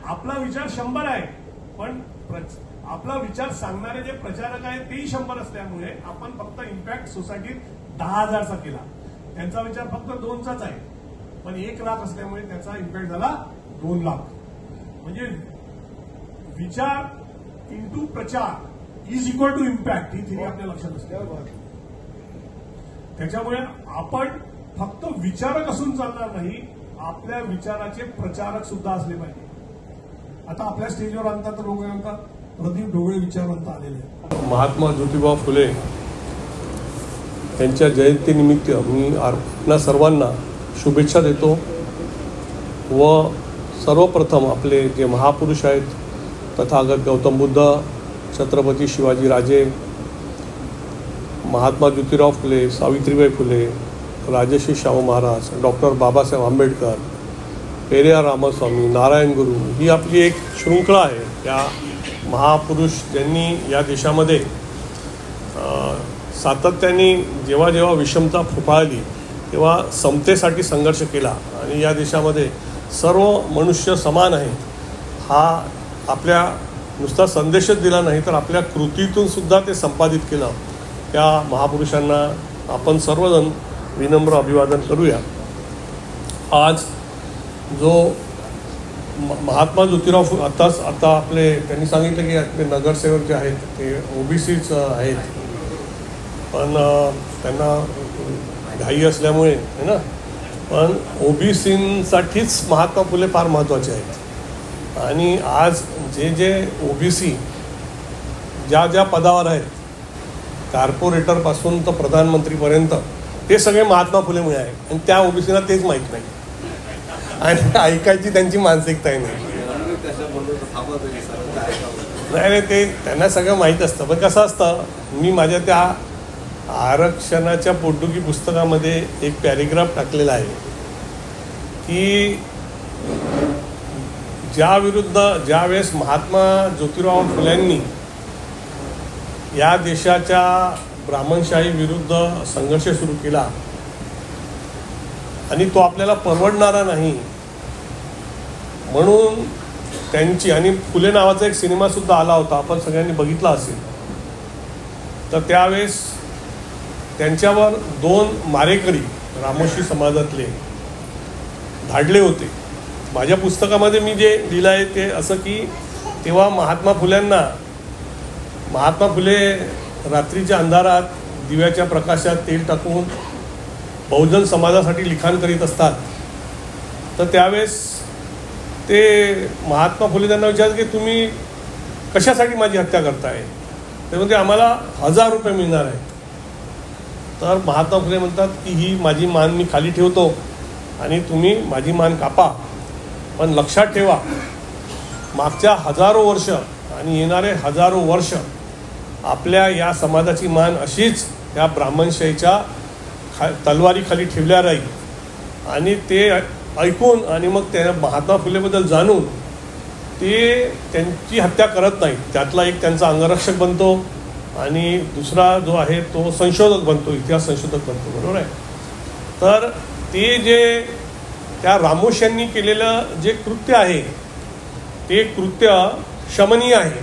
आपला विचार 100 आहे, पण आपला विचार सांगणारे जे प्रचारक आहेत तेही 100 असल्यामुळे आपण फक्त इम्पॅक्ट सोसायटीत 10,000चा केला. त्यांचा विचार फक्त 2चाच आहे, पण 1 लाख असल्यामुळे त्याचा इम्पॅक्ट झाला 2 लाख. म्हणजे विचार इंटू प्रचार इज इक्वल टू इम्पॅक्ट, ही थिअरी आपल्या लक्षात असते. त्याच्यामुळे आपण फक्त विचारक असून चालणार नाही, आपल्या विचाराचे प्रचारक सुद्धा असले पाहिजे. आता आपल्या स्टेजवर आणतात तर लोक म्हणतात प्रदीप ढोबळे विचारवंत आलेले आहेत. महात्मा ज्योतिबा फुले यांच्या जयंतीनिमित्त मी आपल्या सर्वांना शुभेच्छा देतो व सर्वप्रथम आपले जे महापुरुष आहेत तथागत गौतम बुद्ध, छत्रपती शिवाजी राजे, महात्मा ज्योतिराव फुले, सावित्रीबाई फुले, राजर्षी शाहू महाराज, डॉक्टर बाबासाहेब आंबेडकर, पेरियार रामस्वामी, नारायण गुरु, ही आपली एक शृंखला आहे. या महापुरुष ज्यांनी या देशामध्ये सातत्याने जेव्हा जेव्हा विषमता फुफाळली तेव्हा समतेसाठी संघर्ष केला आणि या देशामध्ये सर्व मनुष्य समान आहे हा आपल्या नुसता संदेशच दिला नाही तर आपल्या कृतीतून सुद्धा ते संपादित केलं. त्या महापुरुषांना आपण सर्वजण विनम्र अभिवादन करूया. आज जो महात्मा ज्योतिराव आता आपले त्यांनी सांगितलं की आपले नगरसेवक जे आहेत ते ओबीसीच आहेत, पण त्यांना घाई असल्यामुळे है ना, पण ओबीसींसाठीच महात्मा फुले फार महत्त्वाचे आहेत. आणि आज जे ओबीसी ज्या पदावर आहेत, कॉर्पोरेटरपासून तर प्रधानमंत्रीपर्यंत, ते सगळे महात्मा फुलेमुळे आहे. आणि त्या ओबीसीला तेच माहीत नाही आणि ऐकायची त्यांची मानसिकता नाही. नाही ते त्यांना सगळं माहीत असतं. पण कसं असतं, मी माझ्या त्या आरक्षणाच्या पोटदुखी पुस्तकामध्ये एक पॅरेग्राफ टाकलेला आहे की ज्यावेळेस महात्मा ज्योतिराव फुल्यांनी या देशाच्या ब्राह्मणशाही विरुद्ध संघर्ष सुरू केला आणि तो आपल्याला परवडणारा नाही म्हणून त्यांची, आणि फुले नावाचा एक सिनेमासुद्धा आला होता, आपण सगळ्यांनी बघितला असेल. तर त्यावेळेस त्यांच्यावर 2 मारेकरी रामोशी समाजातले धाडले होते. माझ्या पुस्तकामध्ये मी जे लिहिलं आहे ते असं की तेव्हा महात्मा फुले रात्रीच्या अंधारात दिव्याच्या प्रकाशात तेल टाकून बहुजन समाजासाठी लिखाण करीत असतात. तर त्यावेळेस ते महात्मा फुले त्यांना विचारतात की तुम्ही कशासाठी माझी हत्या करताय? ते म्हणते आम्हाला 1000 रुपये मिळणार आहेत. तर महात्मा फुले म्हणतात की ही माझी मान मी खाली ठेवतो आणि तुम्ही माझी मान कापा, पण लक्षात ठेवा मागच्या हजारो वर्ष आणि येणारे हजारो वर्ष आपल्या या समाजाची मान अशीच या ब्राह्मणशाहीच्या तलवारीखाली ठेवल्या राहील. आणि ते ऐकून आणि मग त्या महात्मा फुलेबद्दल जाणून ते त्यांची हत्या करत नाहीत. त्यातला एक त्यांचा अंगरक्षक बनतो आणि दुसरा जो आहे तो संशोधक बनतो, इतिहास संशोधक बनतो, बरोबर आहे. तर ते जे त्या रामोश यांनी केलेलं जे कृत्य आहे ते कृत्य शमनीय आहे,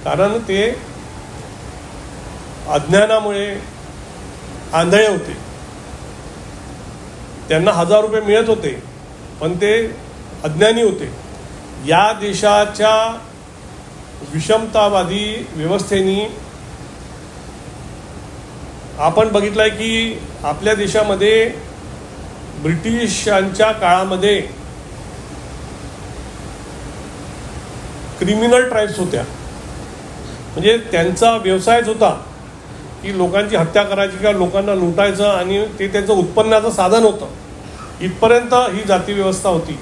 कारण ते अज्ञानामुळे आंधळे होते. त्यांना 1000 रुपये मिळत होते पण ते अज्ञानी होते. या देशाच्या विषमतावादी व्यवस्थेने आपण बघितलंय की आपल्या देशामध्ये ब्रिटिशांच्या काळामध्ये क्रिमिनल ट्राईब्स होत्या. म्हणजे त्यांचा व्यवसायच होता की लोकांची हत्या करायची किंवा लोकांना लुटायचं आणि ते त्यांचं उत्पन्नाचं साधन होतं. इथपर्यंत ही जाती व्यवस्था होती,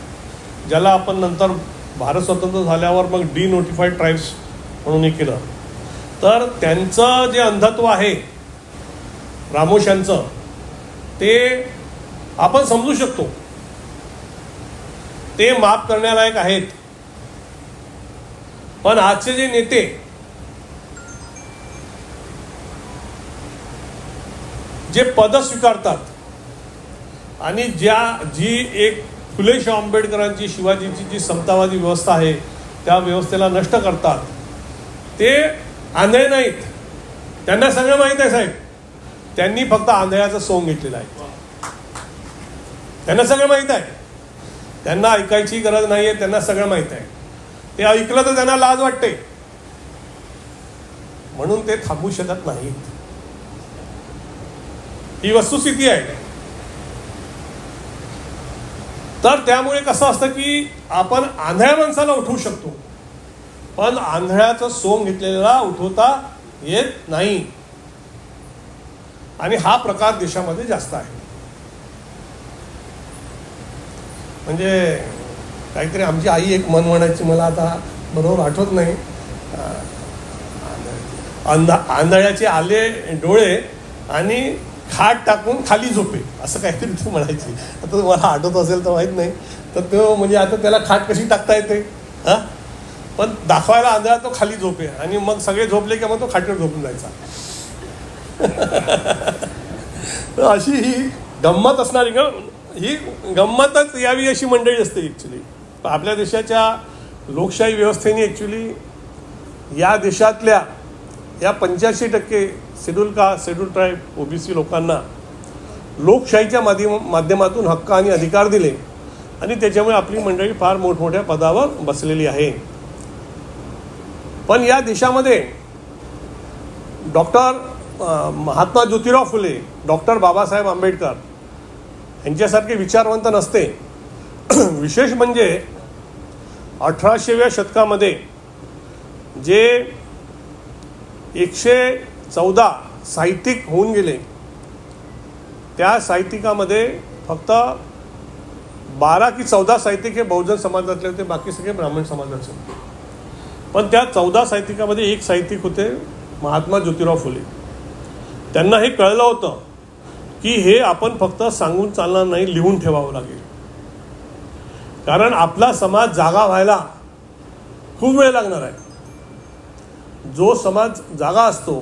ज्याला आपण नंतर भारत स्वतंत्र झाल्यावर मग डिनोटिफाईड ट्राईब्स म्हणून हे केलं. तर त्यांचं जे अंधत्व आहे रामोश यांचं ते आपण समजू शकतो, ते माफ करण्यालायक आहेत. पण आजचे जे नेते जे पद स्वीकारतात आणि जी एक फुले शाहू आंबेडकरांची शिवाजीची जी समतावादी व्यवस्था आहे त्या व्यवस्थेला नष्ट करतात. ते आंधळे नाहीत, त्यांना सगळं माहीत आहे साहेब. त्यांनी फक्त आंधळ्याचं सोंग घेतलेलं आहे. त्यांना सगळं माहीत आहे, त्यांना ऐकायची गरज नाही आहे, त्यांना सगळं माहीत आहे. ते ऐकलं तर त्यांना लाज वाटते, म्हणून ते थांबू शकत नाहीत. ही वस्तुस्थिती आहे. तर त्यामुळे कसं असतं की आपण आंधळ्या माणसाला उठवू शकतो, पण आंधळ्याचं सोंग घेतलेला उठवता येत नाही. आणि हा प्रकार देशामध्ये जास्त आहे. म्हणजे काहीतरी आमची आई एक मन म्हणायची, मला आता बरोबर आठवत नाही, आंधळ्याचे आले डोळे आणि खाट टाकून खाली झोपे, असं काहीतरी ती म्हणायची. आता तुम्हाला आठवत असेल तर माहीत नाही. तर तो म्हणजे आता त्याला खाट कशी टाकता येते, हां, पण दाखवायला आंधळा तो खाली झोपे, आणि मग सगळे झोपले की मग तो खाटीवर झोपून जायचा. अशी ही गंमत असणारी, ही गंमतच यावी अशी मंडळी असते ॲक्च्युली. आपल्या देशाच्या लोकशाही व्यवस्थेने ॲक्च्युली या देशातल्या या 85% शेड्यूल ट्राईब OBC लोकांना लोकशाहीच्या माध्यमातून हक्क आणि अधिकार दिले, आणि त्याच्यामुळे आपली मंडळी फार मोठमोठ्या पदावर बसलेली आहे. पण या देशामध्ये महात्मा ज्योतिराव फुले, डॉक्टर बाबासाहेब आंबेडकर यांच्यासारखे विचारवंत नसते. विशेष म्हणजे 18व्या शतकामध्ये जे 114 साहित्यिक होऊन गेले, त्या साहित्यिकामध्ये फक्त 12 की 14 साहित्यिक हे बहुजन समाजातले होते, बाकी सगळे ब्राह्मण समाजाचे होते. पण त्या 14 साहित्यिकामध्ये एक साहित्यिक होते महात्मा ज्योतिराव फुले. त्यांना हे कळलं होतं की हे आपण फक्त सांगून चालणार नाही, लिहून ठेवावं लागेल. कारण आपला समाज जागा व्हायला खूप वेळ लागणार आहे. जो समाज जागा असतो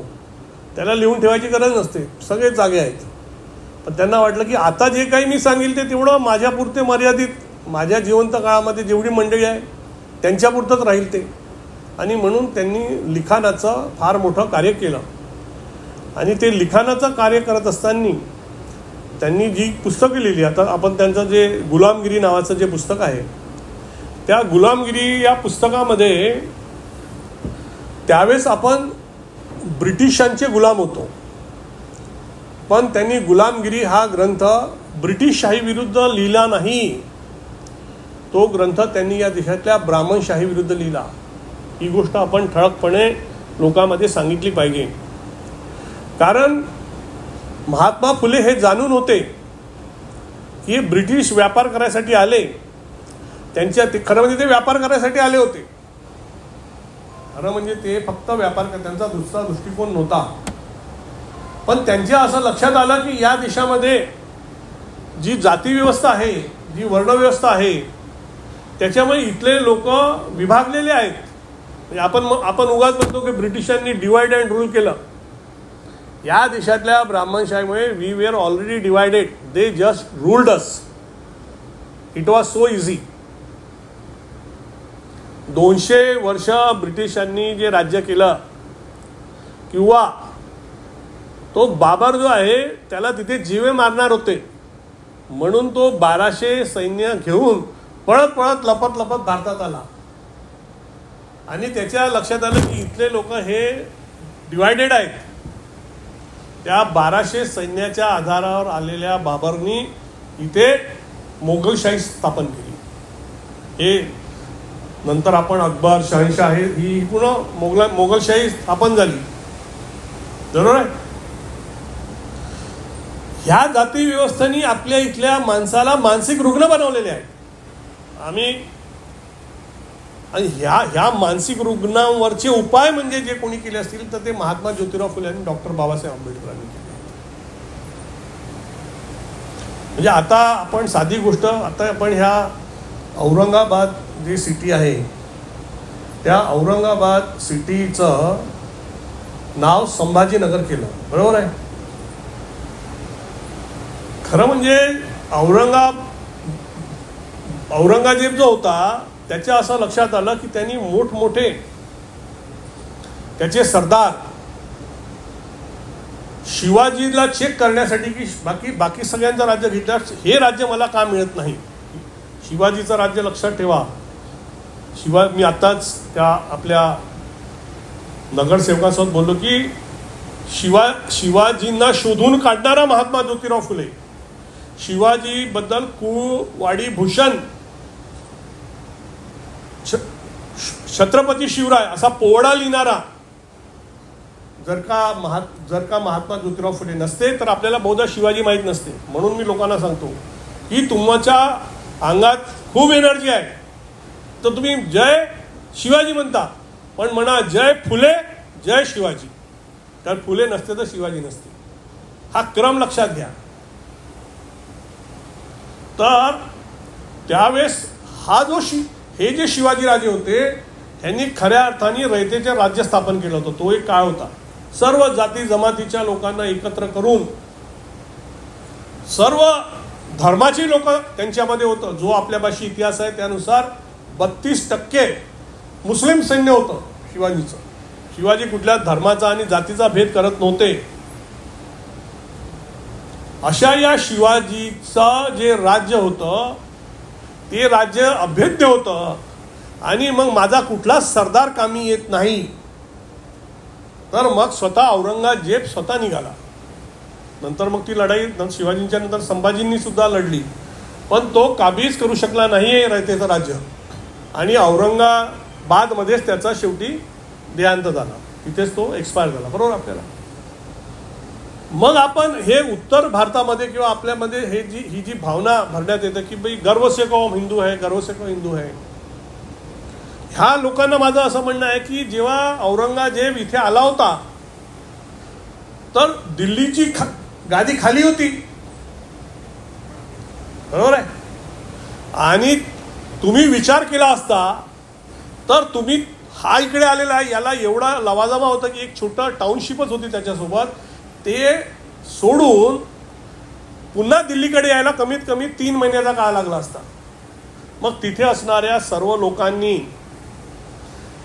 त्याला लिहून ठेवायची गरज नसते, सगळे जागे आहेत. पण त्यांना वाटलं की आता जे काही मी सांगेल ते तेवढं माझ्यापुरते मर्यादित, माझ्या जिवंत काळामध्ये जेवढी मंडळी आहे त्यांच्यापुरतंच राहील ते. आणि म्हणून त्यांनी लिखाणाचं फार मोठं कार्य केलं. आणि ते लिखाणाचं कार्य करत असताना त्यांनी जी पुस्तकं लिहिली, आता आपण त्यांचं जे गुलामगिरी नावाचं जे पुस्तक आहे, त्या गुलामगिरी या पुस्तकामध्ये त्यावेळेस आपण ब्रिटिशांचे गुलाम होतो. पण त्यांनी गुलामगिरी हा ग्रंथ ब्रिटिशशाही विरुद्ध लिहिला नाही, तो ग्रंथ त्यांनी या देशातल्या ब्राह्मणशाही विरुद्ध लिहिला. ही गोष्ट आपण ठळकपणे लोकांमध्ये सांगितली पाहिजे. कारण महात्मा फुले हे जाणून होते की ब्रिटिश व्यापार करायसाठी आले. खरं म्हणजे ते व्यापार करायसाठी आले होते. खरं म्हणजे ते फक्त व्यापार त्यांचा दुसरा दृष्टिकोन नव्हता. पण त्यांच्या असं लक्षात आलं की या देशामध्ये जी जाती व्यवस्था आहे, जी वर्णव्यवस्था आहे, त्याच्यामुळे इथले लोक विभागलेले आहेत. म्हणजे आपण उगाच म्हणतो की ब्रिटिशांनी डिवाइड अँड रूल केलं. या देशातल्या ब्राह्मणशाहीमुळे we were already divided, they just ruled us. It was so easy. 200 वर्ष ब्रिटिशांनी जे राज्य केलं, किंवा तो बाबर जो आहे त्याला तिथे जीवे मारणार होते, म्हणून तो 1200 सैन्य घेऊन पळत पळत लपत लपत भारतात आला. आणि त्याच्या लक्षात आलं की इथले लोक हे डिवायडेड आहेत. त्या 1200 सैन्याच्या आधारावर आलेल्या बाबरनी इथे मोगलशाही स्थापन केली. हे नंतर आपण अकबर, शहानशाह आहे, ही पूर्ण मोगलशाही स्थापन झाली. बरोबर आहे. ह्या जाती व्यवस्थेने आपल्या इथल्या माणसाला मानसिक रुग्ण बनवलेले आहेत. आणि ह्या मानसिक रुग्णांवरचे उपाय म्हणजे जे कोणी केले असतील तर ते महात्मा ज्योतिराव फुले आणि डॉक्टर बाबासाहेब आंबेडकरांनी केले. म्हणजे आता आपण साधी गोष्ट, आता आपण ह्या औरंगाबाद जी सिटी आहे, त्या औरंगाबाद सिटीचं नाव संभाजीनगर केलं. बरोबर आहे. खरं म्हणजे औरंगजेब जो होता त्याच्या असं लक्षात आलं की त्यांनी मोठमोठे त्याचे सरदार शिवाजीला चेक करण्यासाठी की बाकी सगळ्यांचं राज्य घेतलं, हे राज्य मला का मिळत नाही. शिवाजीचं राज्य लक्षात ठेवा. मी आत्ताच त्या आपल्या नगरसेवकासोबत बोललो की शिवाजींना शोधून काढणारा महात्मा ज्योतिराव फुले, शिवाजीबद्दल कुवाडी भूषण, छत्रपती शिवराय असा पोवाडा लिहिणारा जर का महात्मा ज्योतिराव फुले नसते तर आपल्याला बहुधा शिवाजी माहीत नसते. म्हणून मी लोकांना सांगतो की तुमच्या अंगात खूप एनर्जी आहे तर तुम्ही जय शिवाजी म्हणता, पण म्हणा जय फुले जय शिवाजी. तर फुले नसते तर शिवाजी नसते. हा क्रम लक्षात घ्या. तर त्यावेळेस हे जे शिवाजीराजे होते त्यांनी खऱ्या अर्थाने रयतेचे राज्य स्थापन केलं होतं. तो एक काळ होता. सर्व जाती जमातीच्या लोकांना एकत्र करून सर्व धर्माची लोक त्यांच्यामध्ये होतं. जो आपल्यापाशी इतिहास आहे त्यानुसार 32% मुस्लिम सैन्य होतं शिवाजीचं. शिवाजी कुठल्या धर्माचा आणि जातीचा भेद करत नव्हते. अशा या शिवाजीचं जे राज्य होतं ते राज्य अभेद्य होतं. आणि मग माझा कुठलाच सरदार कामी येत नाही तर मग स्वतः औरंगजेब स्वतः निघाला. नंतर मग ती लढाई शिवाजींच्या नंतर संभाजींनी सुद्धा लढली, पण तो काबीज करू शकला नाही रयतेचं राज्य. आणि औरंगाबादमध्येच त्याचा शेवटी देहांत झाला. तिथेच तो एक्सपायर झाला. बरोबर आपल्याला. मग आपण हे उत्तर भारतामध्ये किंवा आपल्यामध्ये ही जी भावना भरण्यात येते की भाई गर्व से कहो हम हिंदू है, गर्व से कहो हिंदू है. ह्या लोकांना माझं असं म्हणणं आहे की जेव्हा औरंगजेब इथे आला होता तर दिल्लीची गादी खाली होती. बरोबर आहे. आणि तुम्ही विचार केला असता तर तुम्ही हा इकडे आलेला आहे, याला एवढा लवाजमा होता की एक छोटा टाउनशिपच होती त्याच्यासोबत, ते सोडून पुन्हा दिल्लीकडे यायला कमीत कमी 3 महिन्याचा काळ लागला असता. मग तिथे असणाऱ्या सर्व लोकांनी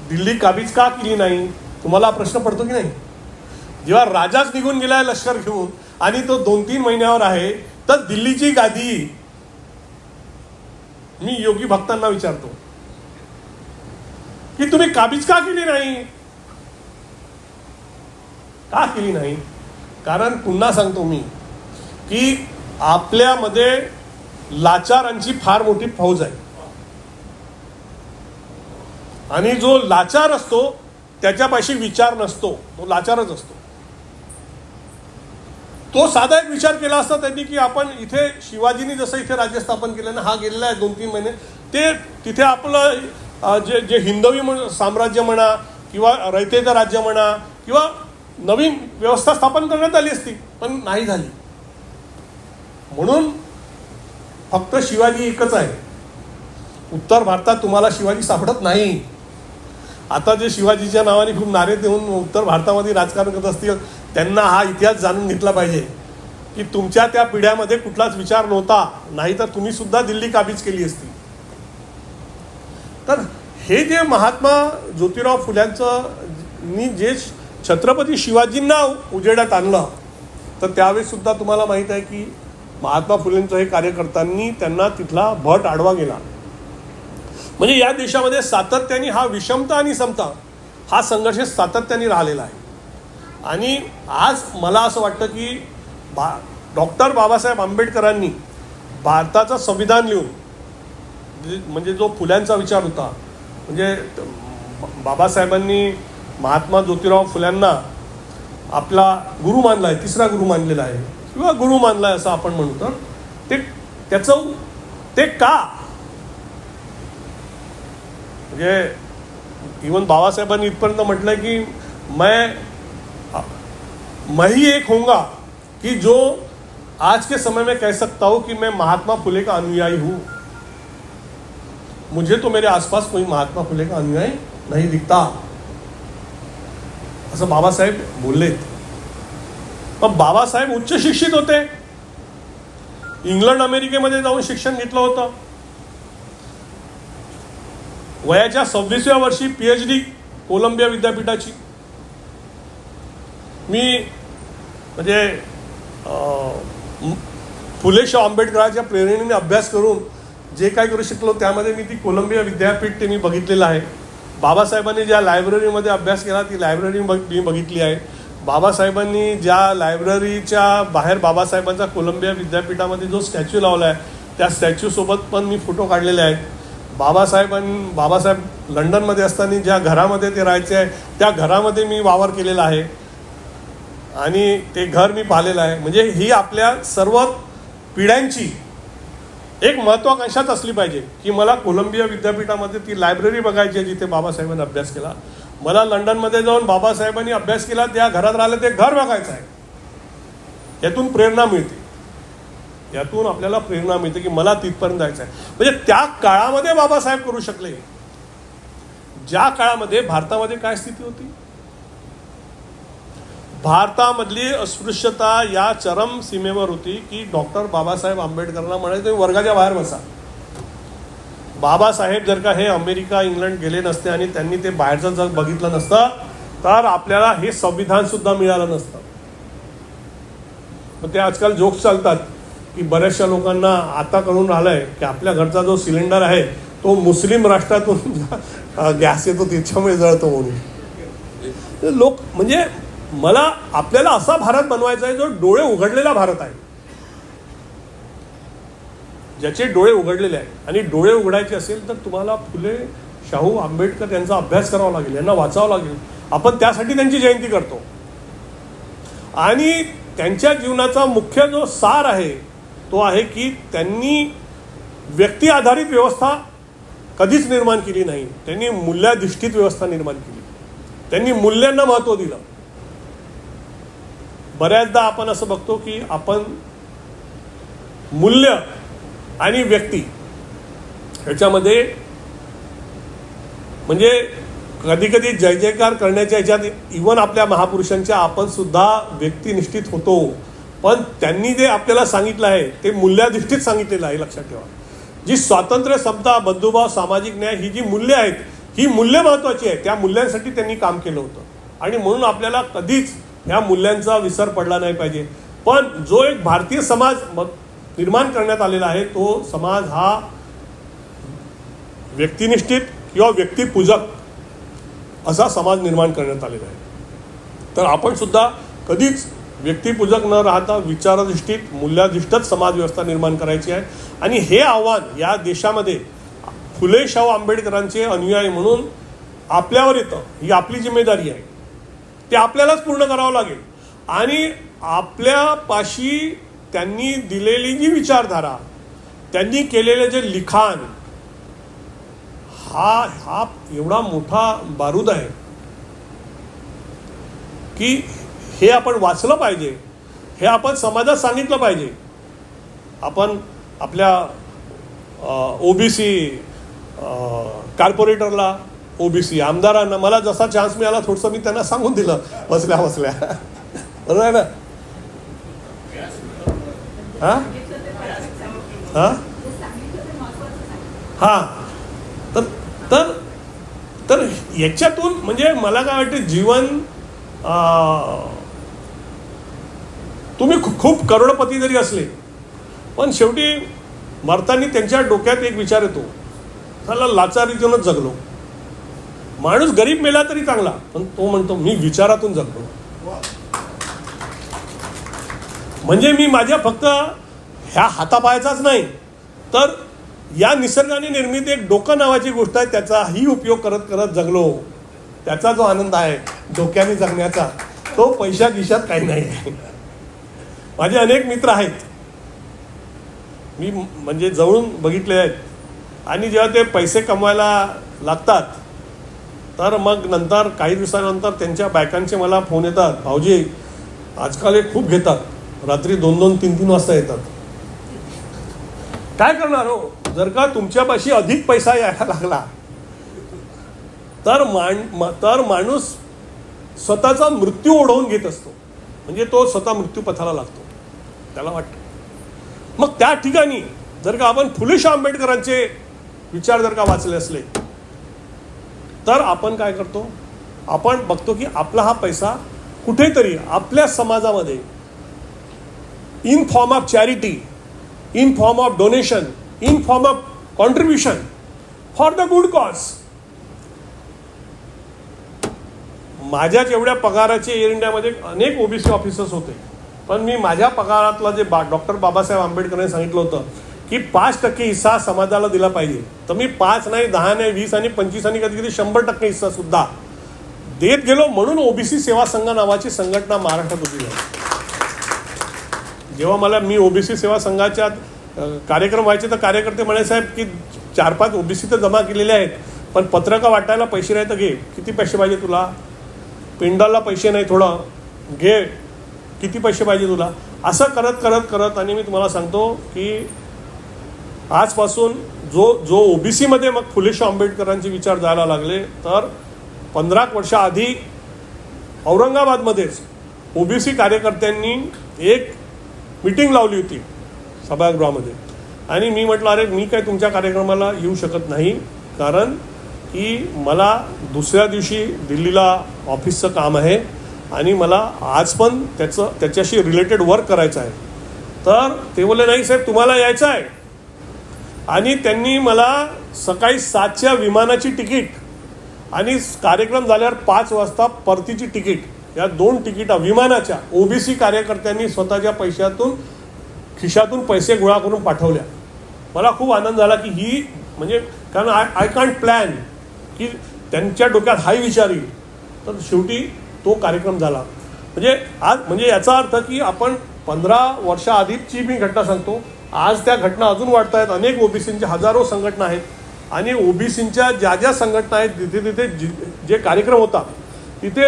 दिल्ली काबीज का केली नाही, तुम्हाला प्रश्न पडतो की नाही. जेव्हा राजाच निघून गेलाय लष्कर घेऊन आणि तो 2-3 महिन्यावर आहे तर दिल्लीची गादी मी योगी भक्तांना विचारतो की तुम्ही काबीज का केली नाही. का केली नाही. कारण पुन्हा सांगतो मी की आपल्यामध्ये लाचारांची फार मोठी फौज आहे. आणि जो लाचार असतो त्याच्यापाशी विचार नसतो, तो लाचारच असतो. तो साधा एक विचार केला असता त्यांनी की आपण इथे शिवाजींनी जसं इथे राज्य स्थापन केलं ना, हा गेलेला आहे 2-3 महिने, ते तिथे आपलं जे हिंदवी साम्राज्य म्हणा किंवा रयतेचं राज्य म्हणा किंवा नवीन व्यवस्था स्थापन करण्यात आली असती, पण नाही झाली. म्हणून फक्त शिवाजी एकच आहे. उत्तर भारतात तुम्हाला शिवाजी सापडत नाही. आता जे शिवाजीच्या नावाने खूप नारे देऊन उत्तर भारतामध्ये राजकारण करत असतील त्यांना हा इतिहास जाणून घेतला पाहिजे की तुमच्या त्या पिढ्यामध्ये कुठलाच विचार नव्हता, नाही तर तुम्ही सुद्धा दिल्ली काबीज केली असती. तर हे जे महात्मा ज्योतिराव फुल्यांचं जे छत्रपती शिवाजींना उजेडात आणलं, तर त्यावेळेस सुद्धा तुम्हाला माहीत आहे की महात्मा फुलेंचं हे कार्यकर्त्यांनी त्यांना तिथला भट आडवा गेला. म्हणजे या देशामध्ये सातत्याने हा विषमता आणि समता हा संघर्ष सातत्याने राहिलेला आहे. आणि आज मला असं वाटतं की डॉक्टर बाबासाहेब आंबेडकरांनी भारताचं संविधान लिहून, म्हणजे जो फुल्यांचा विचार होता, म्हणजे बाबासाहेबांनी महात्मा ज्योतिराव फुल्यांना आपला गुरु मानला आहे, तिसरा गुरु मानलेला आहे किंवा गुरु मानला आहे असं आपण म्हणतो. तर ते का, म्हणजे इवन बाबासाहेबांनी इथपर्यंत म्हटलंय की मैं ही एक होऊंगा कि जो आज के समय में कह सकता हूं कि मैं महात्मा फुले का अनुयायी हूं. मुझे तो मेरे आसपास कोई महात्मा फुले का अनुयायी नहीं दिखता, असं बाबासाहेब बोललेत. पण बाबासाहेब उच्च शिक्षित होते. इंग्लंड अमेरिकेमध्ये जाऊन शिक्षण घेतलं होतं. वयाच्या 26व्या वर्षी PhD कोलंबिया विद्यापीठाची. मी म्हणजे फुले शाहू आंबेडकरांच्या प्रेरणेने अभ्यास करून जे काही करू शकलो त्यामध्ये मी ती कोलंबिया विद्यापीठ ते मी बघितलेलं आहे. बाबासाहेबांनी ज्या लायब्ररीमध्ये अभ्यास केला ती लायब्ररी मी बघितली आहे. बाबासाहेबांनी ज्या लायब्ररीच्या बाहेर बाबासाहेबांचा कोलंबिया विद्यापीठामध्ये जो स्टॅच्यू लावला आहे त्या स्टॅच्यूसोबत पण मी फोटो काढलेले आहेत. बाबासाहेब लंडनमध्ये असताना ज्या घरामध्ये ते राहायचे आहे त्या घरामध्ये मी वावर केलेला आहे आणि ते घर मी पाहिलेलं आहे. म्हणजे ही आपल्या सर्व पिढ्यांची एक महत्त्वाकांक्षाच असली पाहिजे की मला कोलंबिया विद्यापीठामध्ये ती लायब्ररी बघायची आहे जिथे बाबासाहेबांनी अभ्यास केला. मला लंडनमध्ये जाऊन बाबासाहेबांनी अभ्यास केला त्या घरात राहिलं ते घर बघायचं आहे. यातून प्रेरणा मिळते, यातून आपल्याला प्रेरणा मिळते की मला तिथपर्यंत जायचं आहे. म्हणजे त्या काळामध्ये बाबासाहेब करू शकले ज्या काळामध्ये भारतामध्ये काय स्थिती होती. भारतामधली अस्पृश्यता या चरम सीमेवर होती की डॉक्टर बाबासाहेब आंबेडकरांना म्हणाले तुम्ही वर्गाच्या बाहेर बसा. बाबासाहेब जर का हे अमेरिका इंग्लंड गेले नसते आणि त्यांनी ते बाहेरचं जग बघितलं नसतं तर आपल्याला हे संविधान सुद्धा मिळालं नसतं. मग ते आजकाल जोक्स चालतात की बऱ्याचशा लोकांना आता कळून राहिलंय की आपल्या घरचा जो सिलेंडर आहे तो मुस्लिम राष्ट्रातून गॅस येतो त्याच्यामुळे जळतो म्हणून. लोक म्हणजे मला आपल्याला असा भारत बनवायचा आहे जो डोळे उघडलेला भारत आहे, ज्याचे डोळे उघडलेले आहेत. आणि डोळे उघडायचे असेल तर तुम्हाला फुले शाहू आंबेडकर यांचा अभ्यास करावा लागेल, यांना वाचावं लागेल. आपण त्यासाठी त्यांची जयंती करतो. आणि त्यांच्या जीवनाचा मुख्य जो सार आहे तो आहे की त्यांनी व्यक्ती आधारित व्यवस्था कधीच निर्माण केली नाही, त्यांनी मूल्याधिष्ठित व्यवस्था निर्माण केली. त्यांनी मूल्यांना महत्त्व दिलं. बऱ्याचदा आपण असं बघतो की आपण मूल्य आणि व्यक्ती ह्याच्यामध्ये म्हणजे कधी कधी जय जयकार करण्याच्या ह्याच्यात इवन आपल्या महापुरुषांच्या आपण सुद्धा व्यक्तिनिष्ठित होतो, पण त्यांनी जे आपल्याला सांगितलं आहे ते मूल्याधिष्ठित सांगितलेलं आहे. लक्षात ठेवा, जी स्वातंत्र्य, समता, बंधुभाव, सामाजिक न्याय ही जी मूल्य आहेत ही मूल्य महत्त्वाची आहे. त्या मूल्यांसाठी त्यांनी काम केलं होतं आणि म्हणून आपल्याला कधीच ह्या मूल्यांचा विसर पडला नाही पाहिजे. पण जो एक भारतीय समाज निर्माण करण्यात आलेला आहे तो समाज हा व्यक्तिनिष्ठित किंवा व्यक्तिपूजक असा समाज निर्माण करण्यात आलेला आहे. तर आपण सुद्धा कधीच व्यक्तिपूजक न राहता विचाराधिष्ठित मूल्याधिष्ठित समाज व्यवस्था निर्माण करायची आहे. आणि हे आव्हान या देशामध्ये फुले शाहू आंबेडकरांचे अनुयायी म्हणून आपल्यावर येतं. ही आपली जिम्मेदारी आहे, ते आपल्यालाच पूर्ण करावं लागेल. आणि आपल्यापाशी त्यांनी दिलेली जी विचारधारा, त्यांनी केलेले जे लिखाण, हा एवढा मोठा बारूद आहे की हे आपण वाचलं पाहिजे, हे आपण समाजात सांगितलं पाहिजे. आपण आपल्या OBC कॉर्पोरेटरला, OBC आमदारांना मला जसा चान्स मिळाला थोडंसं मी त्यांना सांगून दिलं बसल्या बसल्या. बरोबर आहे ना? हां हां हां तर तर याच्यातून म्हणजे मला काय वाटतं जीवन तुम्ही खूप करोडपती जरी असले पण शेवटी मरताना त्यांच्या डोक्यात एक विचार येतो, त्याला लाचारीतूनच जगलो. माणूस गरीब मेला तरी चांगला, पण तो म्हणतो मी विचारातून जगलो. म्हणजे मी माझ्या फक्त ह्या हातापायाचाच नाही तर या निसर्गाने निर्मित एक डोकं नावाची गोष्ट आहे त्याचाही उपयोग करत करत जगलो. त्याचा जो आनंद आहे डोक्याने जगण्याचा तो पैशा खिशात काही नाही आहे. माझे अनेक मित्र आहेत, मी म्हणजे जवळून बघितले आहेत. आणि जेव्हा ते पैसे कमवायला लागतात तर मग नंतर काही दिवसानंतर त्यांच्या बायकांचे मला फोन येतात, भाऊजी आजकाल हे खूप घेतात, रात्री 2-2, 3-3 वाजता येतात. काय करणार हो, जर का तुमच्यापाशी अधिक पैसा यायला लागला तर माणूस स्वतःचा मृत्यू ओढवून घेत असतो. म्हणजे तो स्वतः मृत्यूपथाला लागतो, त्याला वाटतं. मग त्या ठिकाणी जर का आपण फुले शाहू आंबेडकरांचे विचार जर का वाचले असले तर आपण काय करतो, आपण बघतो की आपला हा पैसा कुठेतरी आपल्या समाजामध्ये in form of charity, in form of donation, in form of contribution for the good cause. माझ्याच एवढ्या पगाराचे एअर इंडियामध्ये अनेक ओबीसी ऑफिसर्स होते, पण मी माझ्या पगारातला जे डॉक्टर बाबासाहेब आंबेडकरांनी सांगितलं होतं की 5% हिस्सा समाजाला दिला पाहिजे, तर मी 5 नाही, 10 नाही, 20 आणि 25 आणि कधी कधी 100% हिस्सा सुद्धा देत गेलो. म्हणून ओबीसी सेवा संघ नावाची संघटना महाराष्ट्रात उभी झाली. जेव्हा मी ओबीसी सेवा संघाच्या कार्यक्रम व्हायचे तर कार्यकर्ते म्हणे, साहेब की 4-5 ओबीसी तर जमा केलेले आहेत, पण पत्रकं वाटायला पैसे नाही तर घे. किती पैसे पाहिजे तुला? पिंडाला पैसे नाही, थोडं घे. किती पैसे पाहिजे तुला? असं करत करत करत आणि मी तुम्हाला सांगतो की आजपासून जो ओबीसीमध्ये मग फुले शाहू आंबेडकरांचे विचार जायला लागले, तर 15 वर्षाआधी औरंगाबादमध्येच ओबीसी कार्यकर्त्यांनी एक मीटिंग लावली होती सभागृहामध्ये. आणि मी म्हटलं, अरे मी काय तुमच्या कार्यक्रमाला येऊ शकत नाही, कारण की मला दुसऱ्या दिवशी दिल्लीला ऑफिसचं काम आहे आणि मला आज पण त्याच्याशी रिलेटेड वर्क करायचं आहे. तर ते बोलले, नाही साहेब तुम्हाला यायचं आहे. आणि त्यांनी मला सकाळी 7च्या विमानाची तिकीट आणि कार्यक्रम झाल्यावर 5 वाजता परतीची तिकीट, या 2 तिकीटा विमानाच्या ओबीसी कार्यकर्त्यांनी स्वतःच्या पैशातून खिशातून पैसे गोळा करून पाठवल्या. मला खूप आनंद झाला की ही म्हणजे, कारण आय कांट प्लॅन की त्यांच्या डोक्यात हाही विचार येईल. तर शेवटी तो कार्यक्रम झाला. म्हणजे याचा अर्थ की आपण 15 वर्षाआधीची मी घटना सांगतो, आज त्या घटना अजून वाढत आहेत. अनेक ओबीसींच्या हजारो संघटना आहेत आणि ओबीसींच्या ज्या संघटना आहेत तिथे जे कार्यक्रम होतात तिथे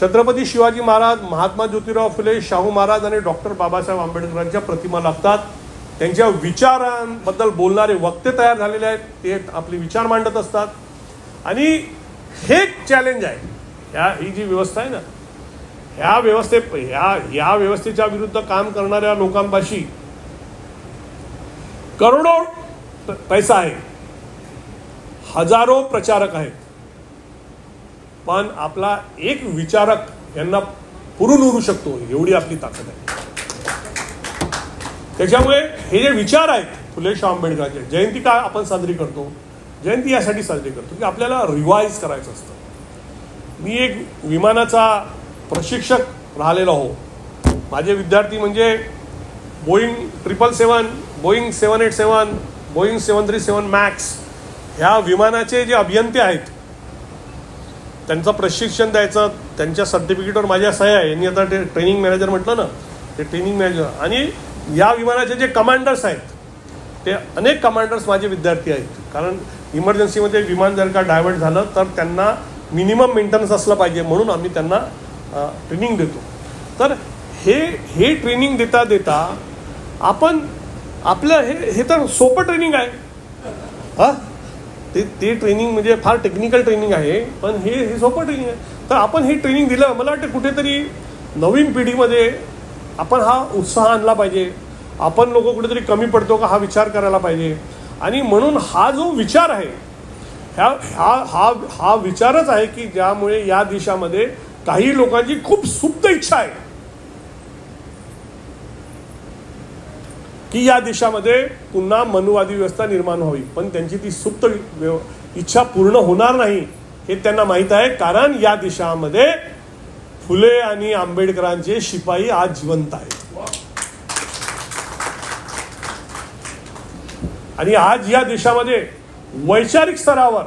छत्रपती शिवाजी महाराज, महात्मा ज्योतिराव फुले, शाहू महाराज आणि डॉक्टर बाबासाहेब आंबेडकरांच्या प्रतिमा लागतात. त्यांच्या विचारांबद्दल बोलणारे वक्ते तयार झालेले आहेत, ते आपले विचार मांडत असतात. आणि हे चॅलेंज आहे, ही जी व्यवस्था आहे ना, ह्या व्यवस्थेच्या विरुद्ध काम करणाऱ्या लोकांपाशी करोडो पैसा आहे, हजारो प्रचारक आहेत, पण आपला एक विचारक यांना पुरून उरू शकतो एवढी आपली ताकद आहे. त्याच्यामुळे हे जे विचार आहेत फुले शाहू आंबेडकरांचे, जयंती का आपण साजरी करतो? जयंती यासाठी साजरी करतो की आपल्याला रिवाईज करायचं असतं. मी एक विमानाचा प्रशिक्षक राहिलेलो हो. माझे विद्यार्थी म्हणजे बोईंग 777, बोईंग 787, बोईंग 737 मॅक्स ह्या विमानाचे जे अभियंते आहेत त्यांचं प्रशिक्षण द्यायचं. त्यांच्या सर्टिफिकेटवर माझ्या सह्या आहे. यांनी आता ते ट्रेनिंग मॅनेजर म्हटलं ना, ते ट्रेनिंग मॅनेजर. आणि या विमानाचे जे कमांडर्स आहेत ते अनेक कमांडर्स माझे विद्यार्थी आहेत, कारण इमर्जन्सीमध्ये विमान जर का डायव्हर्ट झालं तर त्यांना मिनिमम मेंटेनन्स असलं पाहिजे, म्हणून आम्ही त्यांना ट्रेनिंग देतो. तर हे ट्रेनिंग देता देता आपण आपलं हे तर सोपं ट्रेनिंग आहे. हां, ते ट्रेनिंग म्हणजे फार टेक्निकल ट्रेनिंग आहे, पण हे सोपं ट्रेनिंग आहे. तर आपण हे ट्रेनिंग दिलं, मला वाटतं कुठेतरी नवीन पिढीमध्ये आपण हा उत्साह आणला पाहिजे. आपण लोक कुठेतरी कमी पडतो का हा विचार करायला पाहिजे. आणि म्हणून हा जो विचार आहे हा विचारच आहे की ज्यामुळे या देशामध्ये काही लोकांची खूप सुप्त इच्छा आहे की या देशामध्ये पुन्हा मनुवादी व्यवस्था निर्माण व्हावी, पण त्यांची ती सुप्त इच्छा पूर्ण होणार नाही हे त्यांना माहीत आहे. कारण या देशामध्ये फुले आणि आंबेडकरांचे शिपाई आज जिवंत आहेत. आणि आज या देशामध्ये वैचारिक स्तरावर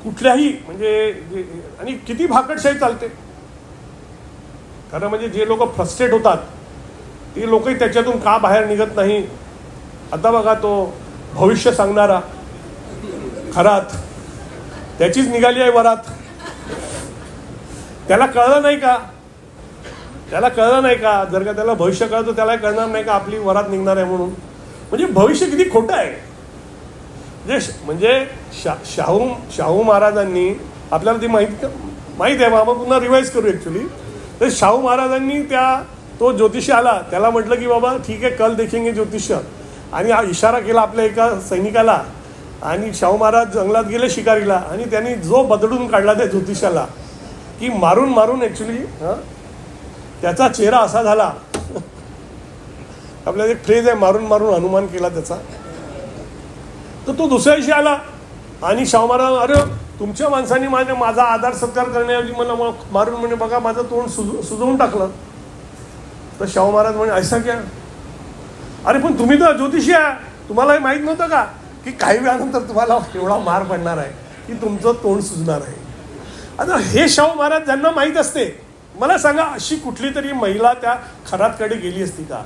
कुठल्याही म्हणजे आणि किती भाकडशाही चालते. खरं म्हणजे जे लोक फ्रस्ट्रेट होतात ते लोकही त्याच्यातून का बाहेर निघत नाही. आता बघा तो भविष्य सांगणारा खरात त्याचीच निघाली आहे वरात. त्याला कळलं नाही का? जर का त्याला भविष्य कळतं त्याला कळणार नाही का आपली वरात निघणार आहे म्हणून. म्हणजे भविष्य किती खोटं आहे. म्हणजे शाहू महाराजांनी आपल्याला ती माहीत आहे. बाबा पुन्हा रिवाईज करू ॲक्च्युली. तर शाहू महाराजांनी तो ज्योतिषी आला त्याला म्हटलं की बाबा ठीक आहे कल देखेंगे ज्योतिष्य, आणि हा इशारा केला आपल्या एका सैनिकाला आणि शाहू महाराज जंगलात गेले शिकारीला आणि त्यांनी जो बदडून काढला त्या ज्योतिषाला की मारून मारून ॲक्च्युली त्याचा चेहरा असा झाला. आपल्याला एक फ्रेज आहे, मारून मारून अनुमान केला त्याचा. तर तो दुसऱ्या दिवशी आला आणि शाहू महाराज, अरे तुमच्या माणसांनी माझा आदर सत्कार करण्याऐवजी मला मारून म्हणे बघा माझं तोंड सुजवून टाकलं. तर शाहू महाराज म्हणे ऐसा क्या, अरे पण तुम्ही तर ज्योतिषी आहे, तुम्हाला हे माहीत नव्हतं का की काही वेळानंतर तुम्हाला एवढा मार पडणार आहे की तुमचं तोंड सुजणार आहे. आता हे शाहू महाराज ज्यांना माहीत असते, मला सांगा अशी कुठली तरी महिला त्या खरातकडे गेली असती का,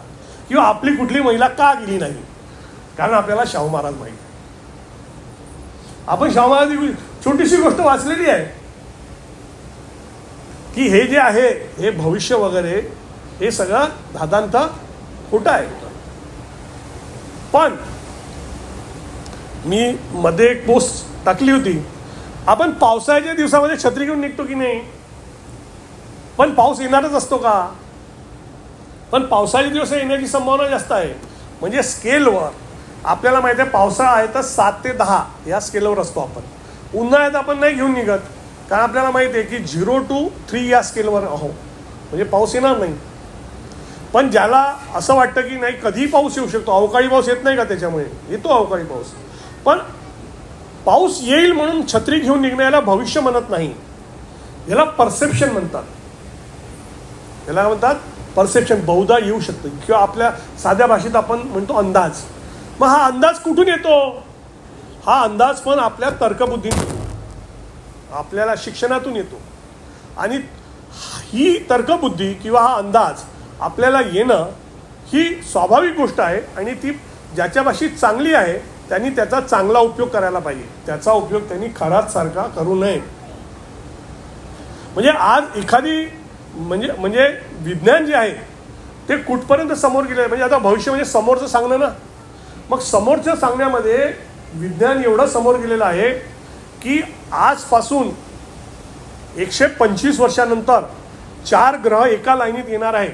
किंवा आपली कुठली महिला का गेली नाही? कारण आपल्याला शाहू महाराज माहीत आहे. आपण शाहू महाराज छोटीशी गोष्ट वाचलेली आहे की हे जे आहे हे भविष्य वगैरे हे सगळं धादांत खोटं आहे. पण मी मध्ये एक पोस्ट टाकली होती, आपण पावसाळ्याच्या दिवसामध्ये छत्री घेऊन निघतो की नाही, पण पाऊस येणारच असतो का? पण पावसाळी दिवस येण्याची संभावना जास्त आहे. म्हणजे स्केलवर आपल्याला माहिती आहे पावसाळा आहे तर 7 ते 10 या स्केलवर असतो आपण. उन्हाळ्यात आपण नाही घेऊन निघत, कारण आपल्याला माहिती आहे की 0 to 3 या स्केलवर आहो, म्हणजे पाऊस येणार नाही. पण ज्याला असं वाटतं की नाही कधीही पाऊस येऊ शकतो, अवकाळी पाऊस येत नाही का, त्याच्यामुळे येतो अवकाळी पाऊस. पण पाऊस येईल म्हणून छत्री घेऊन निघण्याला भविष्य म्हणत नाही, याला परसेप्शन म्हणतात. याला म्हणतात परसेप्शन. बहुधा येऊ शकतं, किंवा आपल्या साध्या भाषेत आपण म्हणतो अंदाज. मग हा अंदाज कुठून येतो? हा अंदाज पण आपल्या तर्कबुद्धीतून येतो, आपल्याला शिक्षणातून येतो. आणि ही तर्कबुद्धी किंवा हा अंदाज आपल्याला येणं ही स्वाभाविक गोष्ट आहे. आणि ती ज्याच्या भाषेत चांगली आहे त्यांनी त्याचा चांगला उपयोग करायला पाहिजे, त्याचा उपयोग त्यांनी खरात सारखा करू नये. म्हणजे आज एखादी म्हणजे विज्ञान जे आहे ते कुठपर्यंत समोर गेलं आहे. म्हणजे आता भविष्य म्हणजे समोरचं सांगणं ना, मग समोरचं सांगण्यामध्ये विज्ञान एवढं समोर गेलेलं आहे की आजपासून 125 वर्षानंतर 4 ग्रह एका लाईनीत येणार आहे,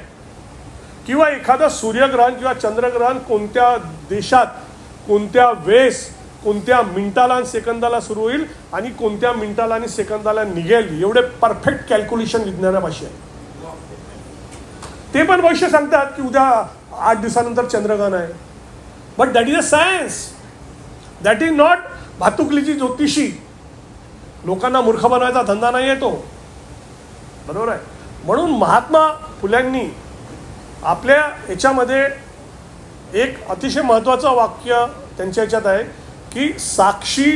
किंवा एखादं सूर्यग्रहण किंवा चंद्रग्रहण कोणत्या देशात, कोणत्या वेळेस, कोणत्या मिनिटाला आणि सेकंदाला सुरू होईल आणि कोणत्या मिनिटाला आणि सेकंदाला निघेल, एवढे परफेक्ट कॅल्क्युलेशन विज्ञानापाशी आहे. ते पण भविष्य सांगतात की उद्या 8 दिवसानंतर चंद्रग्रहण आहे. But that is a science, that is not भातुकलीची ज्योतिषी. लोकांना मूर्ख बनवायचा धंदा नाही आहे तो, बरोबर आहे. म्हणून महात्मा फुल्यांनी आपल्या याच्यामध्ये एक अतिशय महत्त्वाचं वाक्य त्यांच्या याच्यात आहे की साक्षी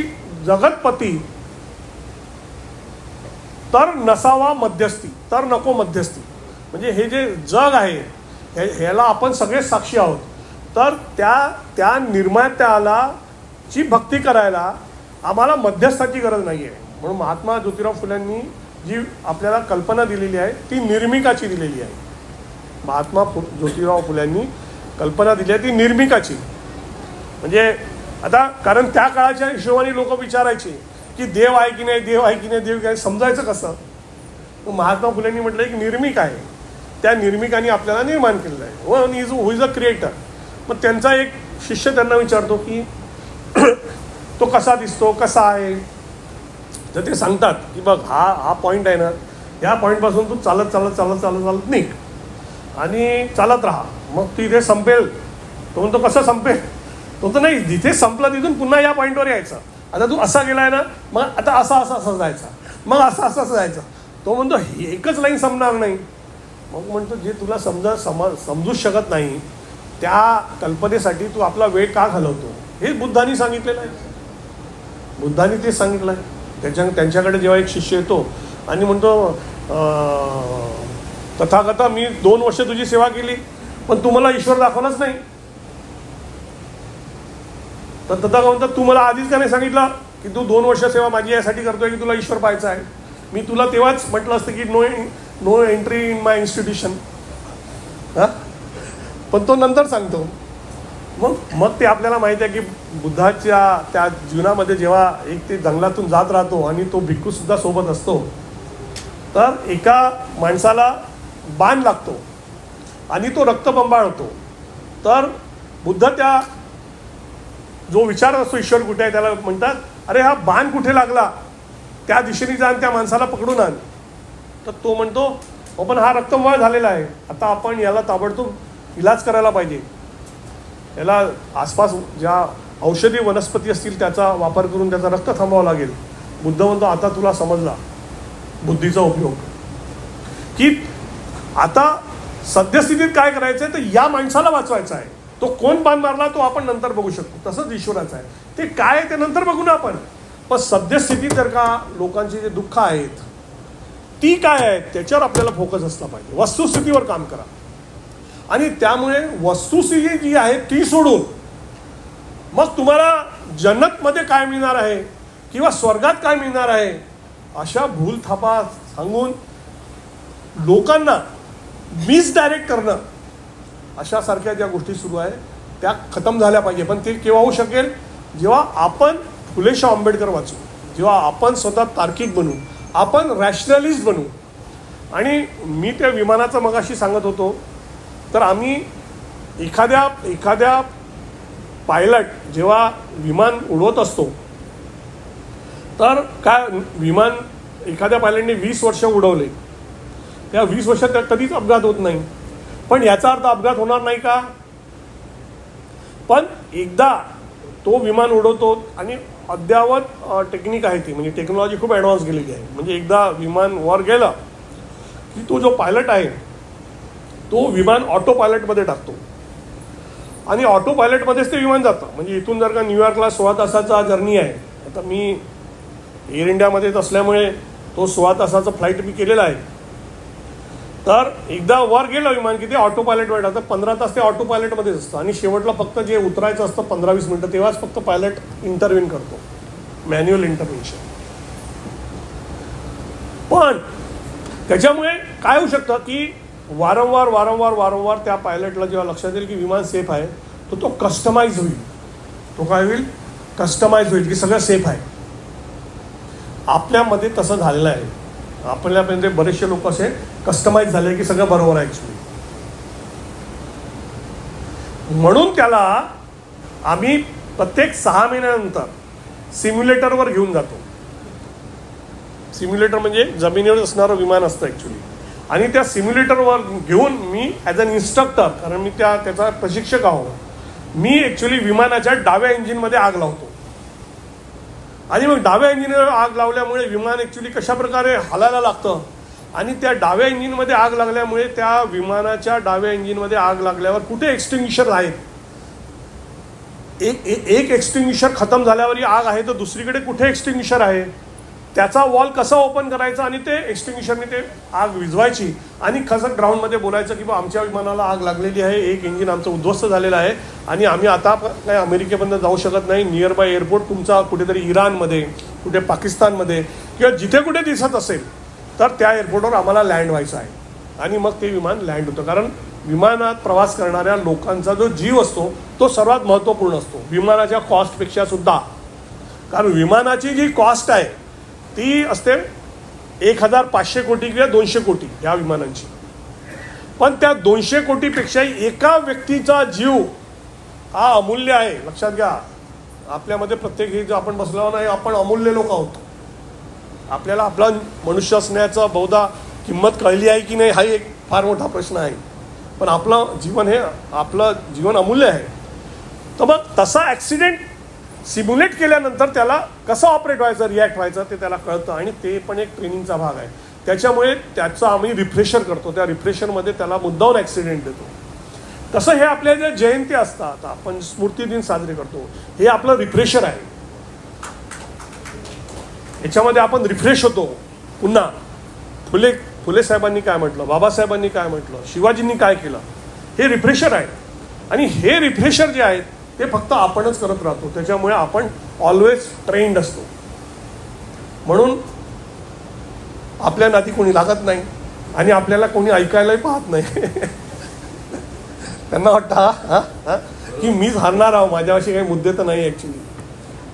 जगतपती तर नसावा मध्यस्थी, तर नको मध्यस्थी. म्हणजे हे जे जग आहे ह्याला आपण सगळे साक्षी आहोत, तर त्या निर्मात्याला ची भक्ती करायला आम्हाला मध्यस्थाची गरज नाही आहे. म्हणून महात्मा ज्योतिराव फुल्यांनी जी आपल्याला कल्पना दिलेली आहे ती निर्मिकाची दिलेली आहे. महात्मा ज्योतिराव फुल्यांनी कल्पना दिली आहे ती निर्मिकाची. म्हणजे आता कारण त्या काळाच्या हिशोबाने लोक विचारायचे की देव आहे की नाही, देव आहे की नाही, देव काय समजायचं कसं. महात्मा फुल्यांनी म्हटलं की निर्मिक आहे, त्या निर्मिकाने आपल्याला निर्माण केलेलं आहे. One is who is a creator. मग त्यांचा एक शिष्य त्यांना विचारतो की तो कसा दिसतो, कसा आहे. तर ते सांगतात की बघ हा पॉईंट आहे ना, या पॉईंटपासून तू चालत चालत चालत चालत चालत निघ आणि चालत राहा, मग तू इथे संपेल. तो म्हणतो कसं संपेल? तो तर नाही, जिथे संपला तिथून पुन्हा या पॉईंटवर यायचं. आता तू असा गेलाय ना, मग आता असा जायचा, मग असं जायचं. तो म्हणतो एकच लाईन संपणार नाही. मग म्हणतो जे तुला समजूच शकत नाही त्या कल्पनेसाठी तू आपला वेळ का घालवतो. हे बुद्धांनी सांगितलेलं आहे, बुद्धांनी ते सांगितलं आहे. त्यांच्याकडे जेव्हा एक शिष्य येतो आणि म्हणतो तथागता मी 2 वर्ष तुझी सेवा केली पण तू मला ईश्वर दाखवलाच नाही. तर तथागत म्हणतात तू मला आधीच का नाही सांगितलं की तू 2 वर्ष सेवा माझी यासाठी करतोय की तुला ईश्वर पाहायचा आहे. मी तुला तेव्हाच म्हटलं असतं की no entry in my institution. हां, पण तो नंतर सांगतो. मग ते आपल्याला माहिती आहे की बुद्धाच्या त्या जीवनामध्ये जेव्हा एक ते जंगलातून जात राहतो आणि तो भिक्खूसुद्धा सोबत असतो, तर एका माणसाला बाण लागतो आणि तो रक्तबंबाळ होतो. तर बुद्ध त्या जो विचार असतो ईश्वर कुठे आहे त्याला म्हणतात, अरे हा बाण कुठे लागला, त्या दिशेने जा आणि त्या माणसाला पकडून आण. तर तो म्हणतो, पण हा रक्तमय झालेला आहे, आता आपण याला ताबडतोब इलाज करायला पाहिजे, याला आसपास ज्या औषधी वनस्पती असतील त्याचा वापर करून त्याचा रक्त थांबवावं लागेल. बुद्ध म्हणतो, आता तुला समजला बुद्धीचा उपयोग, की आता सद्यस्थितीत काय करायचं आहे, तर या माणसाला वाचवायचं आहे. तो कोण बाण मारला तो आपण नंतर बघू शकतो, तसंच ईश्वराचं आहे, ते काय आहे ते नंतर बघू ना आपण. पण सद्यस्थितीत जर का लोकांची जे दुःख आहेत ती काय आहेत त्याच्यावर आपल्याला फोकस असला पाहिजे. वस्तुस्थितीवर काम करा. आणि त्यामुळे वस्तुस्थिती जी आहे ती सोडून मग तुम्हाला जन्नतमध्ये काय मिळणार आहे किंवा स्वर्गात काय मिळणार आहे अशा भूलथापा सांगून लोकांना मिसडायरेक्ट करणं, अशासारख्या ज्या गोष्टी सुरू आहे त्या खतम झाल्या पाहिजे. पण ते केव्हा होऊ शकेल, जेव्हा आपण फुले शाह आंबेडकर वाचू, जेव्हा आपण स्वतः तार्किक बनू, आपण रॅशनलिस्ट बनू. आणि मी त्या विमानाचं मगाशी सांगत होतो, तर आम्ही एखाद्या पायलट जेव्हा विमान उडवत असतो तर काय, विमान एखाद्या पायलटने 20 वर्ष उडवले, त्या 20 वर्षात कधीच अपघात होत नाही. पण याचा अर्थ अपघात होणार नाही का? पण एकदा तो विमान उडवतो आणि अद्यावत टेक्निक आहे ती, म्हणजे टेक्नॉलॉजी खूप ॲडव्हान्स गेलेली आहे. म्हणजे एकदा विमान वर गेलं की तो जो पायलट आहे तो विमान ऑटो पायलटमध्ये टाकतो आणि ऑटो पायलटमध्येच ते विमान जातं. म्हणजे इथून जर का न्यूयॉर्कला 16 तासाचा जर्नी आहे, आता मी एअर इंडियामध्येच असल्यामुळे तो 16 तासाचा फ्लाईट मी केलेला आहे, तर एकदा वर गेलं विमान की ते ऑटो पायलटवर टाकतं. 15 तास ते ऑटो पायलटमध्येच असतं आणि शेवटला फक्त जे उतरायचं असतं 15-20 मिनटं, तेव्हाच फक्त पायलट इंटरव्हेन करतो, मॅन्युअल इंटरव्हेन्शन. पण त्याच्यामुळे काय होऊ शकतं की वारंवार त्या पायलटला जेव्हा लक्षात येईल की विमान सेफ आहे, तर तो कस्टमाइज होईल. तो काय होईल? कस्टमाइज होईल की सगळं सेफ आहे. आपल्यामध्ये तसं झालेलं आहे. आपल्यामध्ये बरेचसे लोक असे कस्टमाइज झाले की सगळं बरोबर आहे ॲक्च्युली. म्हणून त्याला आम्ही प्रत्येक 6 महिन्यानंतर सिम्युलेटरवर घेऊन जातो. सिम्युलेटर म्हणजे जमिनीवर असणारं विमान असतं ॲक्च्युली. आणि त्या सिम्युलेटरवर घेऊन मी ॲज अन इन्स्ट्रक्टर, कारण मी त्याचा प्रशिक्षक आहो, मी ॲक्च्युली विमानाच्या डाव्या इंजिनमध्ये आग लावतो. आणि मग डाव्या इंजिनवर आग लावल्यामुळे विमान ॲक्च्युली कशा प्रकारे हालायला लागतं, आणि त्या डाव्या इंजिनमध्ये आग लागल्यामुळे त्या विमानाच्या डाव्या इंजिनमध्ये आग लागल्यावर कुठे एक्सटिंग्विशर आहेत, एक एक्सटिंग्विशर खतम झाल्यावर ही आग आहे तर दुसरीकडे कुठे एक्सटिंग्विशर आहे, त्याचा वॉल कसा ओपन करायचा आणि ते एक्सटिंग्विशरने ते आग विझवायची आणि कसं ग्राउंडमध्ये बोलायचं की बा आमच्या विमानाला आग लागलेली आहे, एक इंजिन आमचं उद्ध्वस्त झालेलं आहे आणि आम्ही आता काही अमेरिकेपर्यंत जाऊ शकत नाही, नियर बाय एअरपोर्ट तुमचा कुठेतरी इराणमध्ये, कुठे पाकिस्तानमध्ये किंवा जिथे कुठे दिसत असेल तर त्या एअरपोर्टवर आम्हाला लँड व्हायचं आहे. आणि मग ते विमान लँड होतं. कारण विमानात प्रवास करणाऱ्या लोकांचा जो जीव असतो तो सर्वात महत्त्वपूर्ण असतो विमानाच्या कॉस्टपेक्षा सुद्धा. कारण विमानाची जी कॉस्ट आहे ती असते 1500 कोटी किंवा 200 कोटी या विमानांची. पण त्या 200 कोटीपेक्षा एका व्यक्तीचा जीव हा अमूल्य आहे. लक्षात घ्या, आपल्यामध्ये प्रत्येक हे जे आपण बसलो नाही, आपण अमूल्य लोक आहोत. आपल्याला आपला मनुष्य असण्याचा बहुधा किंमत कळली आहे की नाही हा एक फार मोठा प्रश्न आहे. पण आपलं जीवन अमूल्य आहे. तर मग तसा ॲक्सिडेंट सिम्युलेट केल्यानंतर त्याला कसं ऑपरेट व्हायचं, रिॲक्ट व्हायचं ते त्याला कळतं आणि ते पण एक ट्रेनिंगचा भाग आहे. त्याच्यामुळे त्याचं आम्ही रिफ्रेशर करतो. त्या रिफ्रेशरमध्ये त्याला मुद्दाऊन ॲक्सिडेंट देतो. तसं हे आपल्या ज्या जयंती असतात, आपण स्मृती दिन साजरे करतो, हे आपलं रिफ्रेशर आहे. याच्यामध्ये आपण रिफ्रेश होतो. पुन्हा फुले साहेबांनी काय म्हटलं, बाबासाहेबांनी काय म्हटलं, शिवाजींनी काय केलं, हे रिफ्रेशर आहे. आणि हे रिफ्रेशर जे आहेत ते फक्त आपणच करत राहतो. त्याच्यामुळे आपण ऑलवेज ट्रेंड असतो. म्हणून आपल्या नाती कोणी लागत नाही आणि आपल्याला कोणी ऐकायलाही पाहत नाही. त्यांना वाटतं की मीच हारणार आहो, माझ्याविषयी काही मुद्दे तर नाही ॲक्च्युली.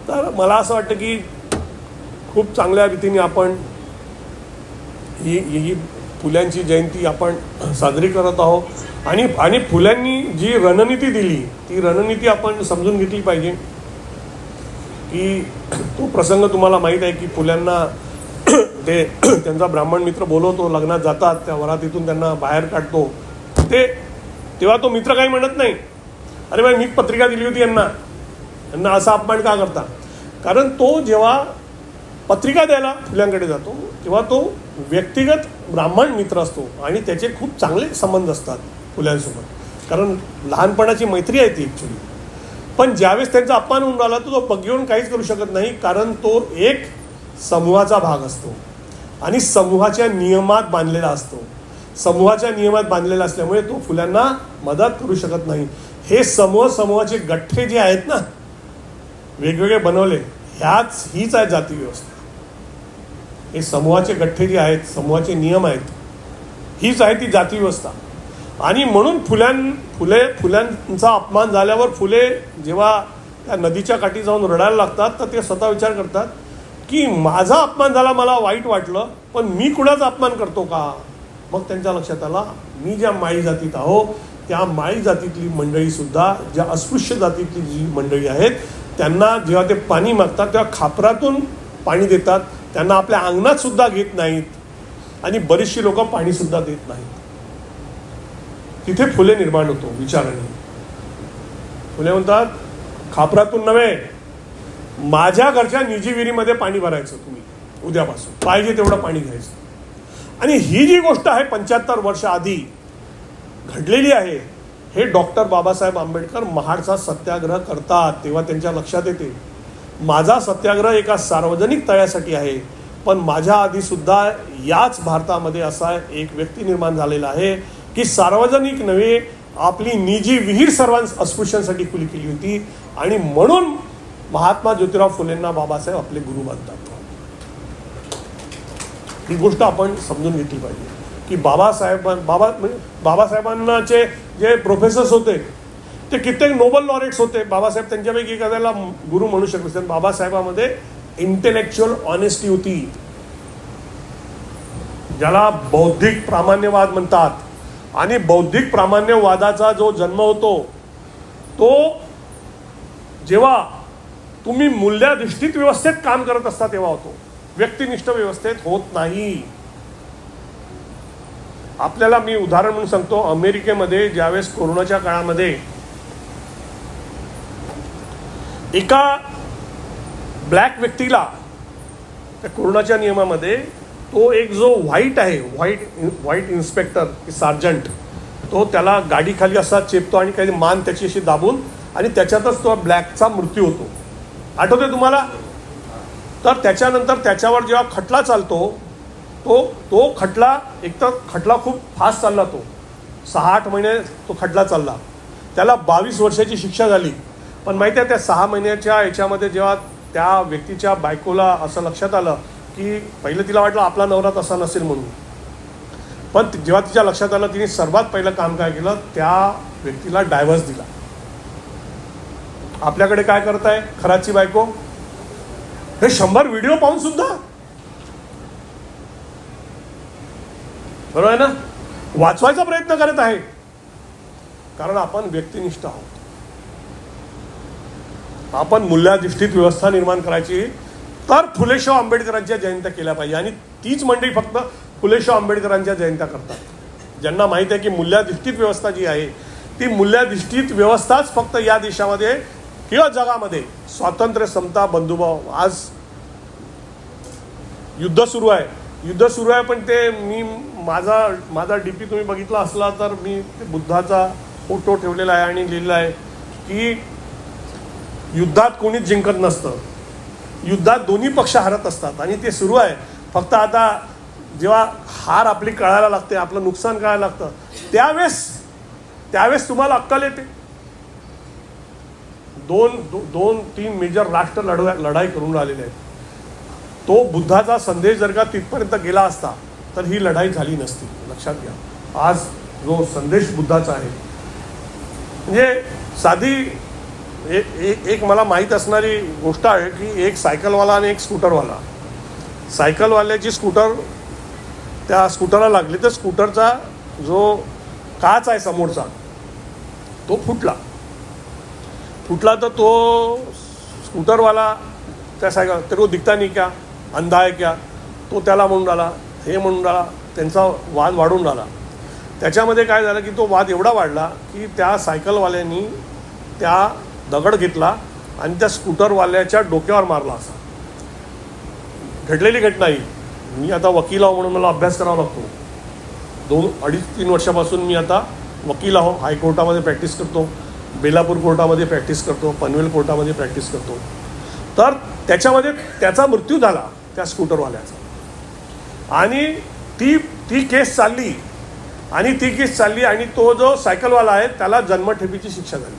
तर मला असं वाटतं की खूप चांगल्या रीतीने आपण ही फुल्यांची जयंती आपण साजरी करत आहोत. आणि फुल्यांनी जी रणनीती दिली ती रणनीती आपण समजून घेतली पाहिजे. की तो प्रसंग तुम्हाला माहीत आहे की फुल्यांना ते त्यांचा ब्राह्मण मित्र बोलवतो, लग्नात जातात, त्या वरातीतून त्यांना बाहेर काढतो. तेव्हा तो मित्र काही म्हणत नाही, अरे बाई मी पत्रिका दिली होती यांना असा अपमान का करता. कारण तो जेव्हा पत्रिका द्यायला फुल्यांकडे जातो तेव्हा तो व्यक्तिगत ब्राह्मण मित्र असतो आणि त्याचे खूप चांगले संबंध असतात फुल्यांसोबत, कारण लहानपणाची मैत्री आहे ती ॲक्च्युली. पण ज्यावेळेस त्यांचा अपमान होऊन राहिला तो पग घेऊन काहीच करू शकत नाही, कारण तो एक समूहाचा भाग असतो आणि समूहाच्या नियमात बांधलेला असतो. समूहाच्या नियमात बांधलेला असल्यामुळे तो फुल्यांना मदत करू शकत नाही. हे समूहाचे गठ्ठे जे आहेत ना वेगवेगळे बनवले, हीच आहे जाती व्यवस्था. हे समूहाचे गठ्ठे जे आहेत, समूहाचे नियम आहेत, हीच आहे ती जाती व्यवस्था. आणि म्हणून फुल्यांचा अपमान झाल्यावर फुले जेव्हा त्या नदीच्या काठी जाऊन रडायला लागतात तर ते स्वतः विचार करतात की माझा अपमान झाला, मला वाईट वाटलं, पण मी कुणाचा अपमान करतो का. मग त्यांच्या लक्षात आला मी ज्या माळी जातीत आहो त्या माळी जातीतली मंडळीसुद्धा, ज्या अस्पृश्य जातीतली जी मंडळी आहेत त्यांना जेव्हा ते पाणी मागतात तेव्हा खापरातून पाणी देतात, त्यांना आपल्या अंगणात सुद्धा घेत नाहीत आणि बरीचशी लोक पाणीसुद्धा देत नाहीत. तिथे फुले निर्माण होतो विचाराने. फुले म्हणतात खापरातून नव्हे, माझ्या घरच्या निजी विहिरीमध्ये पाणी भरायचं तुम्ही उद्यापासून, पाहिजे तेवढं पाणी घ्यायचं. आणि ही जी गोष्ट आहे 75 वर्ष आधी घडलेली आहे, हे डॉक्टर बाबासाहेब आंबेडकर महाडचा सत्याग्रह करतात तेव्हा त्यांच्या लक्षात येते माझा सत्याग्रह एका सार्वजनिक तळ्यासाठी आहे, पण माझ्या आधीसुद्धा याच भारतामध्ये असा एक व्यक्ती निर्माण झालेला आहे की सार्वजनिक नव्हे, आपली निजी विहीर सर्वांस अस्पृश्यांसाठी खुली केली होती. आणि म्हणून महात्मा ज्योतिराव फुलेंना बाबासाहेब आपले गुरु मानतात. ही गोष्ट आपण समजून घेतली पाहिजे की बाबासाहेबांचे जे प्रोफेसर्स होते ते कित्येक नोबल लॉरेट्स होते. बाबासाहेब त्यांच्यापैकी एखाद्याला गुरु म्हणू शकत असतात. बाबासाहेबांमध्ये इंटेलेक्च्युअल ऑनेस्टी होती, ज्याला बौद्धिक प्रामाण्यवाद म्हणतात. आणि बौद्धिक प्रामाण्यवादाचा जो जन्म होतो तो जेव्हा तुम्ही मूल्याधिष्ठित व्यवस्थेत काम करत असता तेव्हा होतो, व्यक्तिनिष्ठ व्यवस्थेत होत नाही. आपल्याला मी उदाहरण म्हणून सांगतो, अमेरिकेमध्ये ज्यावेळेस कोरोनाच्या काळामध्ये एका ब्लॅक व्यक्तीला त्या कोरोनाच्या नियमामध्ये तो एक जो व्हाईट इन्स्पेक्टर सार्जंट, तो त्याला गाडीखाली असा चेपतो आणि काही मान त्याची अशी दाबून आणि त्याच्यातच तो ब्लॅकचा मृत्यू होतो. आठवते तुम्हाला. तर त्याच्यानंतर त्याच्यावर जेव्हा खटला चालतो तो खटला एकतर खटला खूप फास्ट चालला, तो 6-8 महिने तो खटला चालला, त्याला 22 वर्षाची शिक्षा झाली. पण माहिती आहे त्या 6 महिन्याच्या याच्यामध्ये जेव्हा त्या व्यक्तीच्या बायकोला असं लक्षात आलं की पहिलं तिला वाटलं आपला नवरा तसा नसेल म्हणून, पण जेव्हा तिच्या लक्षात आलं तिने सर्वात पहिलं काम काय केलं, त्या व्यक्तीला डायव्हर्स दिला. आपल्याकडे काय करताय खराची बायको, हे 100 व्हिडिओ पाहून सुद्धा, बरोबर आहे ना, वाचवायचा प्रयत्न करत आहे, कारण आपण व्यक्तिनिष्ठ आहोत. आपण मूल्याधिष्ठित व्यवस्था निर्माण करायची, तर फुलेशाह आंबेडकरांच्या जयंत्या केल्या पाहिजे. आणि तीच मंडळी फक्त फुलेशाह आंबेडकरांच्या जयंत्या करतात, ज्यांना माहिती आहे की मूल्याधिष्ठित व्यवस्था जी आहे ती मूल्याधिष्ठित व्यवस्थाच फक्त या देशामध्ये किंवा जगामध्ये स्वातंत्र्य, समता, बंधुभाव. आज युद्ध सुरू आहे, पण ते मी माझा डीपी तुम्ही बघितला असला तर मी बुद्धाचा फोटो ठेवलेला आहे आणि लिहिलेला आहे की युद्धात कोणीच जिंकत नसतं, युद्धात दोन्ही पक्ष हारत असतात आणि ते सुरू आहे. फक्त आता जेव्हा हार आपली कळायला लागते, आपलं नुकसान कळायला लागतं, त्यावेळेस तुम्हाला अक्कल येते. 2-3 मेजर राष्ट्र लढाई करून राहिलेले आहेत. तो बुद्धाचा संदेश जर का तिथपर्यंत गेला असता तर ही लढाई झाली नसती. लक्षात घ्या, आज जो संदेश बुद्धाचा आहे म्हणजे साधी एक मला माहीत असणारी गोष्ट आहे की एक सायकलवाला आणि एक स्कूटरवाला, सायकलवाल्याची स्कूटर त्या स्कूटरला लागली तर स्कूटरचा जो काच आहे समोरचा तो फुटला तर तो स्कूटरवाला त्या सायकल तेरे को दिखता नहीं क्या, अंधा है क्या, तो त्याला म्हणून राहिला, हे म्हणून राहिला, त्यांचा वाद वाढून राहिला. त्याच्यामध्ये काय झालं की तो वाद एवढा वाढला की त्या सायकलवाल्यांनी त्या दगड घेतला आणि त्या स्कूटरवाल्याच्या डोक्यावर मारला. असा घडलेली घटना ही. मी आता वकील आहो म्हणून मला अभ्यास करावा लागतो. 2-2.5-3 वर्षापासून मी आता वकील आहो. हायकोर्टामध्ये प्रॅक्टिस करतो, बेलापूर कोर्टामध्ये प्रॅक्टिस करतो, पनवेल कोर्टामध्ये प्रॅक्टिस करतो. तर त्याच्यामध्ये त्याचा मृत्यू झाला त्या स्कूटरवाल्याचा. आणि ती केस चालली आणि तो जो सायकलवाला आहे त्याला जन्मठेपेची शिक्षा झाली.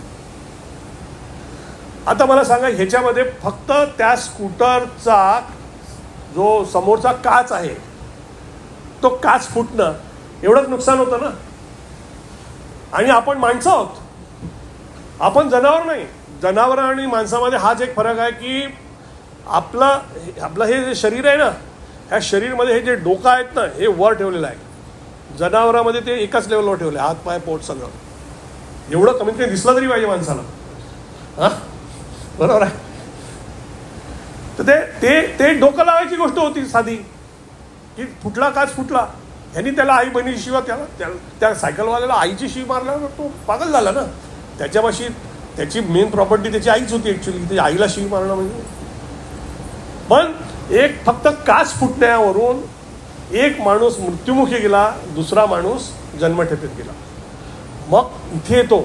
आता मला सांगा, ह्याच्यामध्ये फक्त त्या स्कूटरचा जो समोरचा काच आहे तो काच फुटणं एवढंच नुकसान होतं ना. आणि आपण माणसं आहोत, आपण जनावर नाही. जनावर आणि माणसामध्ये हाच एक फरक आहे की आपलं हे जे शरीर आहे ना, ह्या शरीरमध्ये हे जे डोकं आहेत ना, हे वर ठेवलेलं आहे. जनावरामध्ये ते एकाच लेवलवर ठेवले, हात पाय पोट सगळं. एवढं कमीत कमी दिसलं तरी पाहिजे माणसाला. हां, बरोबर आहे. तर ते डोकं लावायची गोष्ट होती साधी, की फुटला काच फुटला. ह्यांनी त्याला आई बहिणीची शिवा, त्या सायकलवाल्याला आईची शिव मारल्यावर तो पागल झाला ना. त्याच्यापाशी त्याची मेन प्रॉपर्टी त्याची आईच होती ॲक्च्युली. त्याच्या आईला शिव मारणं म्हणजे. पण एक फक्त काच फुटण्यावरून एक माणूस मृत्युमुखी गेला, दुसरा माणूस जन्मठेपेत गेला. मग इथे येतो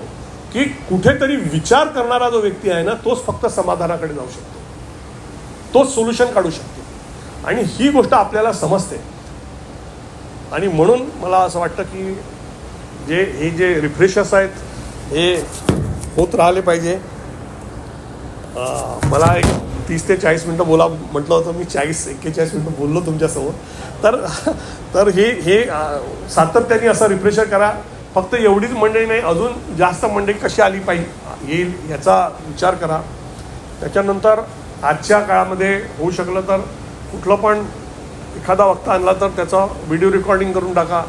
की कुठेतरी विचार करणारा जो व्यक्ती आहे ना, तोच फक्त समाधानाकडे जाऊ शकतो, तोच सोल्युशन काढू शकतो. आणि ही गोष्ट आपल्याला समजते. आणि म्हणून मला असं वाटतं की हे जे रिफ्रेशर्स आहेत हे होत राहिले पाहिजे. मला एक 30 ते 40 मिनटं बोला म्हटलं होतं, मी 40-41 मिनटं बोललो तुमच्यासमोर. तर हे सातत्याने असं रिफ्रेशर करा. फक्त एवढीच मंडळी नाही, अजून जास्त मंडळी कशी आली पाहिजे येईल याचा विचार करा. त्याच्यानंतर आजच्या काळामध्ये होऊ शकलं तर कुठलं पण एखादा वक्ता आणला तर त्याचा व्हिडिओ रेकॉर्डिंग करून टाका.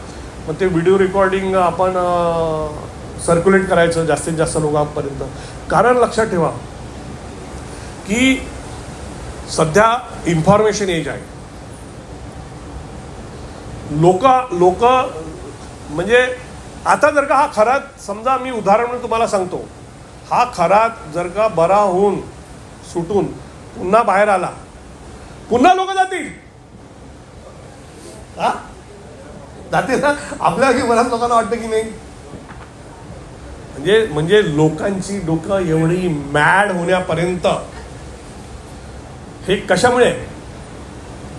मग ते व्हिडिओ रेकॉर्डिंग आपण सर्क्युलेट करायचं जास्तीत जास्त लोकांपर्यंत. कारण लक्षात ठेवा की सध्या इन्फॉर्मेशन एज आहे. लोक म्हणजे आता जर का हा खरा, समजा मी उदाहरण म्हणून तुम्हाला सांगतो, हा खरा जर का बरा होऊन सुटून पुन्हा बाहेर आला, पुन्हा लोक जातील. हा जाते ना. आपल्या बऱ्याच लोकांना वाटतं की नाही. म्हणजे लोकांची डोकं एवढी मॅड होण्यापर्यंत हे कशामुळे?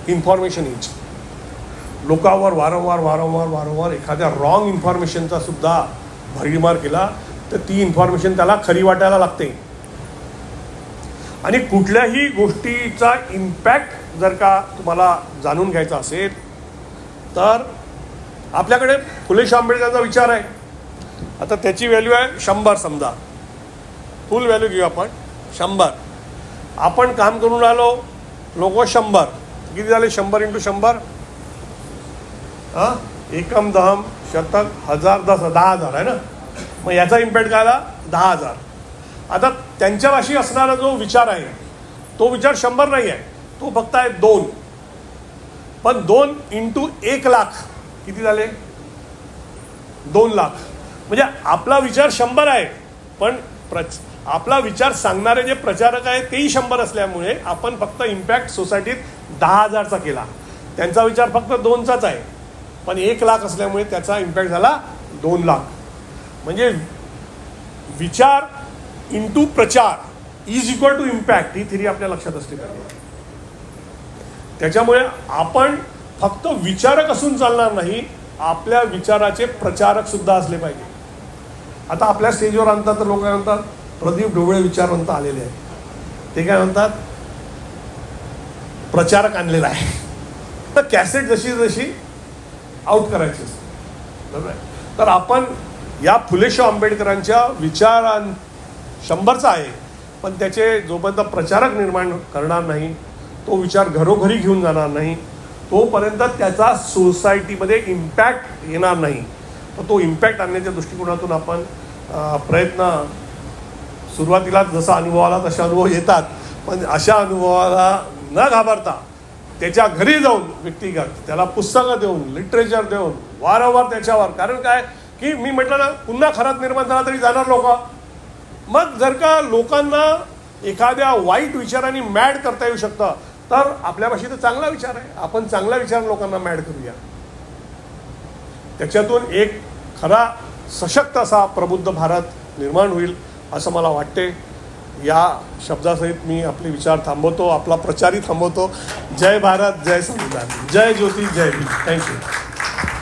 Information age. लोकांवर वारंवार एखाद्या रॉंग इन्फॉर्मेशनचा सुद्धा भडीमार केला तर ती इन्फॉर्मेशन त्याला खरी वाटायला लागते. आणि कुठल्याही गोष्टीचा इम्पॅक्ट जर का तुम्हाला जाणून घ्यायचा असेल तर आपल्याकडे फुले शाहू आंबेडकरांचा विचार आहे. आता त्याची व्हॅल्यू आहे 100. समजा फुल व्हॅल्यू घेऊ आपण 100. आपण काम करून राहिलो लोक 100. किती झाले? 100 × 100. एकम दहम शतक हजार 10,000 आहे ना. मग याचा इम्पॅक्ट काय आला? 10,000. आता त्यांच्यापाशी असणारा जो विचार आहे तो विचार 100 नाही आहे, तो फक्त आहे 2. पण 2 × 1,00,000 किती झाले? 2,00,000. म्हणजे आपला विचार 100 आहे, पण आपला विचार सांगणारे जे प्रचारक आहेत तेही 100 असल्यामुळे आपण फक्त इम्पॅक्ट सोसायटीत 10,000चा केला. त्यांचा विचार फक्त 2चाच आहे, पण 1,00,000 असल्यामुळे त्याचा इम्पॅक्ट झाला 2,00,000. म्हणजे विचार इंटू प्रचार इज इक्वल टू इम्पॅक्ट, ही थिअरी आपल्या लक्षात असली पाहिजे. त्याच्यामुळे आपण फक्त विचारक असून चालणार नाही, आपल्या विचाराचे प्रचारक सुद्धा असले पाहिजे. आता आपल्या स्टेजवर आणतात तर लोक काय म्हणतात, प्रदीप ढोबळे विचारवंत आलेले आहेत. ते काय म्हणतात, प्रचारक आणलेला आहे. तर कॅसेट जशी आउट करायची असते, बरोबर आहे. तर आपण या फुले शाहू आंबेडकरांच्या विचारां 100चा आहे, पण त्याचे जोपर्यंत प्रचारक निर्माण करणार नाही, तो विचार घरोघरी घेऊन जाणार नाही, तोपर्यंत त्याचा सोसायटीमध्ये इम्पॅक्ट येणार नाही. तर तो इम्पॅक्ट आणण्याच्या दृष्टिकोनातून आपण प्रयत्न, सुरुवातीला जसा अनुभव आला तसे अनुभव येतात, पण अशा अनुभवाला न घाबरता त्याच्या घरी जाऊन व्यक्तिगत त्याला पुस्तकं देऊन लिटरेचर देऊन वारंवार त्याच्यावर, कारण काय की मी म्हटलं ना पुन्हा खराब निर्माण झाला तरी जाणार लोक. मग जर का लोकांना एखाद्या वाईट विचारांनी मॅड करता येऊ शकतं तर आपल्यापाशी तर चांगला विचार आहे, आपण चांगला विचार लोकांना मॅड करूया. त्याच्यातून एक खरा सशक्त असा प्रबुद्ध भारत निर्माण होईल असं मला वाटते. या शब्दासहित मी आपले विचार थांबवतो, आपला प्रचारही थांबवतो. जय भारत, जय संविधान, जय ज्योती, जय भीम. थँक्यू.